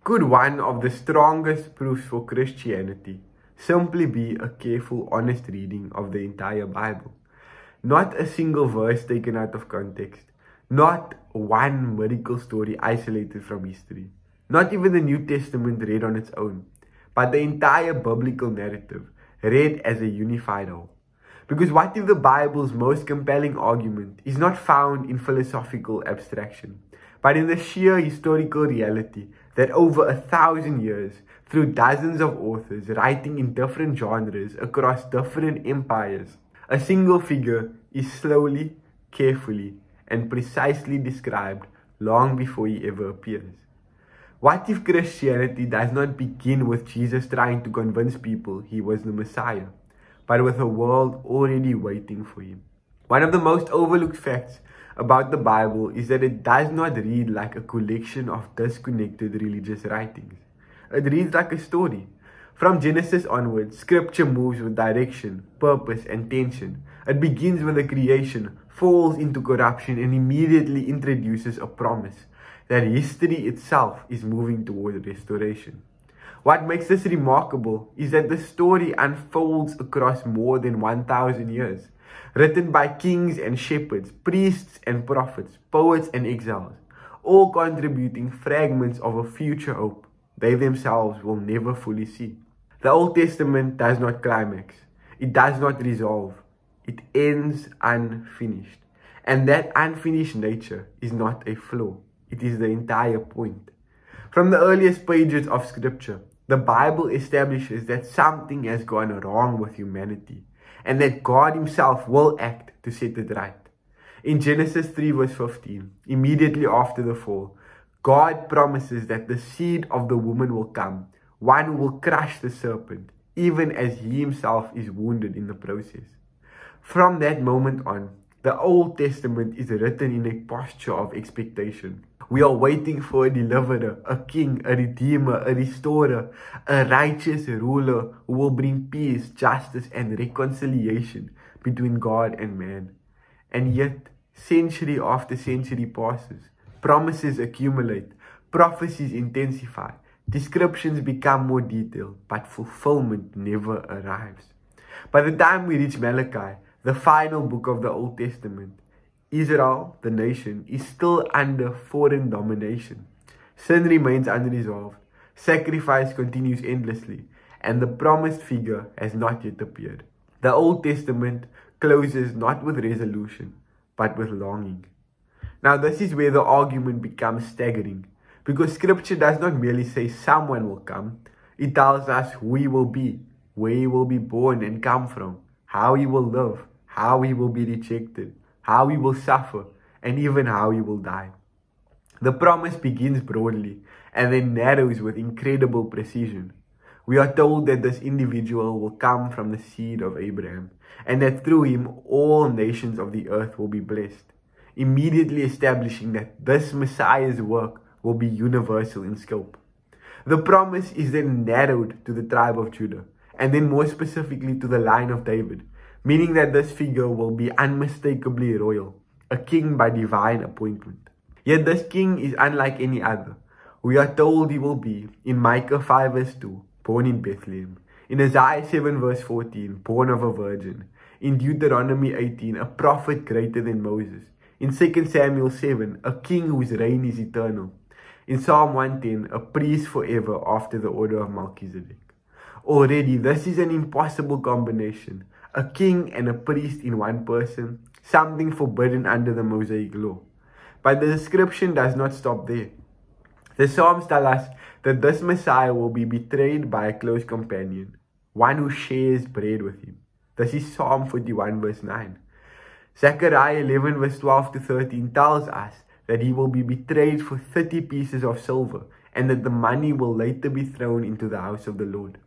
Could one of the strongest proofs for Christianity simply be a careful, honest reading of the entire Bible? Not a single verse taken out of context, not one miracle story isolated from history, not even the New Testament read on its own, but the entire biblical narrative read as a unified whole. Because what if the Bible's most compelling argument is not found in philosophical abstraction, but in the sheer historical reality that over 1,000 years, through dozens of authors writing in different genres across different empires, a single figure is slowly, carefully, and precisely described long before he ever appears? What if Christianity does not begin with Jesus trying to convince people he was the Messiah, but with a world already waiting for him? One of the most overlooked facts about the Bible is that it does not read like a collection of disconnected religious writings. It reads like a story. From Genesis onwards, scripture moves with direction, purpose, and tension. It begins with the creation, falls into corruption, and immediately introduces a promise that history itself is moving toward restoration. What makes this remarkable is that the story unfolds across more than 1,000 years, written by kings and shepherds, priests and prophets, poets and exiles, all contributing fragments of a future hope they themselves will never fully see. The Old Testament does not climax. It does not resolve. It ends unfinished. And that unfinished nature is not a flaw. It is the entire point. From the earliest pages of Scripture, the Bible establishes that something has gone wrong with humanity and that God himself will act to set it right. In Genesis 3 verse 15, immediately after the fall, God promises that the seed of the woman will come, one who will crush the serpent, even as he himself is wounded in the process. From that moment on, the Old Testament is written in a posture of expectation. We are waiting for a deliverer, a king, a redeemer, a restorer, a righteous ruler who will bring peace, justice, and reconciliation between God and man. And yet, century after century passes, promises accumulate, prophecies intensify, descriptions become more detailed, but fulfillment never arrives. By the time we reach Malachi, the final book of the Old Testament, Israel, the nation, is still under foreign domination. Sin remains unresolved, sacrifice continues endlessly, and the promised figure has not yet appeared. The Old Testament closes not with resolution, but with longing. Now this is where the argument becomes staggering, because Scripture does not merely say someone will come, it tells us who he will be, where he will be born and come from, how he will live, how he will be rejected, how he will suffer, and even how he will die. The promise begins broadly and then narrows with incredible precision. We are told that this individual will come from the seed of Abraham, and that through him all nations of the earth will be blessed, immediately establishing that this Messiah's work will be universal in scope. The promise is then narrowed to the tribe of Judah, and then more specifically to the line of David, meaning that this figure will be unmistakably royal, a king by divine appointment. Yet this king is unlike any other. We are told he will be, in Micah 5 verse 2, born in Bethlehem, in Isaiah 7 verse 14, born of a virgin, in Deuteronomy 18, a prophet greater than Moses, in 2 Samuel 7, a king whose reign is eternal, in Psalm 110, a priest forever after the order of Melchizedek. Already, this is an impossible combination. A king and a priest in one person, something forbidden under the Mosaic law. But the description does not stop there. The Psalms tell us that this Messiah will be betrayed by a close companion, one who shares bread with him. This is Psalm 41 verse 9. Zechariah 11 verse 12 to 13 tells us that he will be betrayed for 30 pieces of silver, and that the money will later be thrown into the house of the Lord.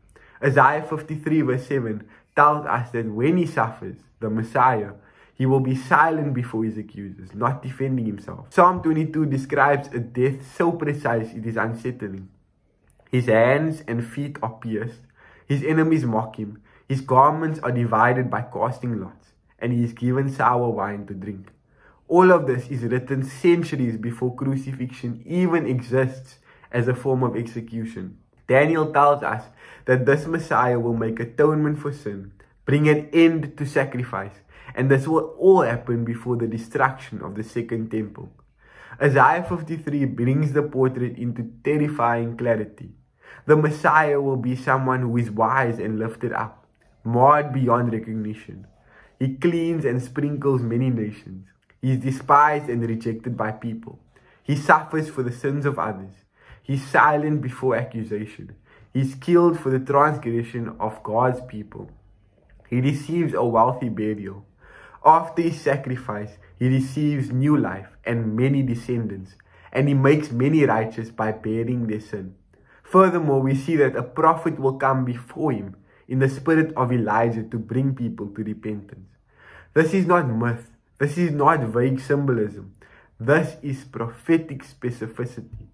Isaiah 53 verse 7 tells us that when he suffers, the Messiah, he will be silent before his accusers, not defending himself. Psalm 22 describes a death so precise it is unsettling. His hands and feet are pierced, his enemies mock him, his garments are divided by casting lots, and he is given sour wine to drink. All of this is written centuries before crucifixion even exists, as a form of execution. Daniel tells us that this Messiah will make atonement for sin, bring an end to sacrifice, and this will all happen before the destruction of the Second Temple. Isaiah 53 brings the portrait into terrifying clarity. The Messiah will be someone who is wise and lifted up, marred beyond recognition. He cleans and sprinkles many nations. He is despised and rejected by people. He suffers for the sins of others. He is silent before accusation. He is killed for the transgression of God's people. He receives a wealthy burial. After his sacrifice, he receives new life and many descendants, and he makes many righteous by bearing their sin. Furthermore, we see that a prophet will come before him in the spirit of Elijah to bring people to repentance. This is not myth. This is not vague symbolism. This is prophetic specificity.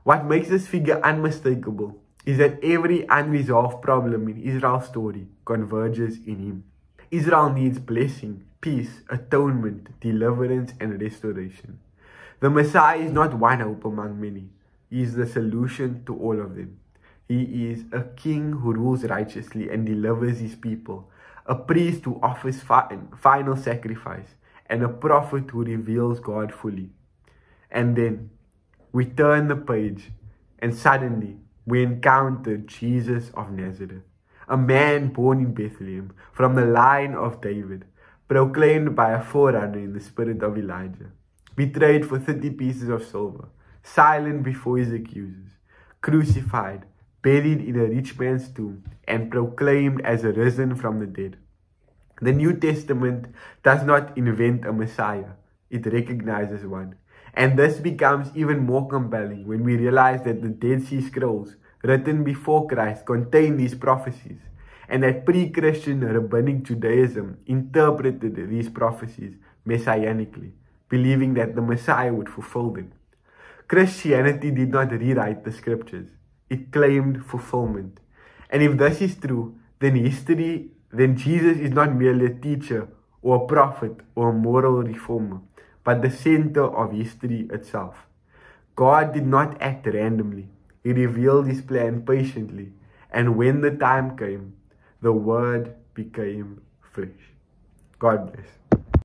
What makes this figure unmistakable is that every unresolved problem in Israel's story converges in him. Israel needs blessing, peace, atonement, deliverance, and restoration. The Messiah is not one hope among many. He is the solution to all of them. He is a king who rules righteously and delivers his people, a priest who offers final sacrifice, and a prophet who reveals God fully. And then we turn the page, and suddenly we encounter Jesus of Nazareth, a man born in Bethlehem from the line of David, proclaimed by a forerunner in the spirit of Elijah, betrayed for 30 pieces of silver, silent before his accusers, crucified, buried in a rich man's tomb, and proclaimed as risen from the dead. The New Testament does not invent a Messiah, it recognizes one. And this becomes even more compelling when we realize that the Dead Sea Scrolls written before Christ contain these prophecies, and that pre-Christian rabbinic Judaism interpreted these prophecies messianically, believing that the Messiah would fulfill them. Christianity did not rewrite the scriptures, it claimed fulfillment. And if this is true, then Jesus is not merely a teacher or a prophet or a moral reformer, but the center of history itself. God did not act randomly. He revealed his plan patiently, and when the time came, the Word became flesh. God bless.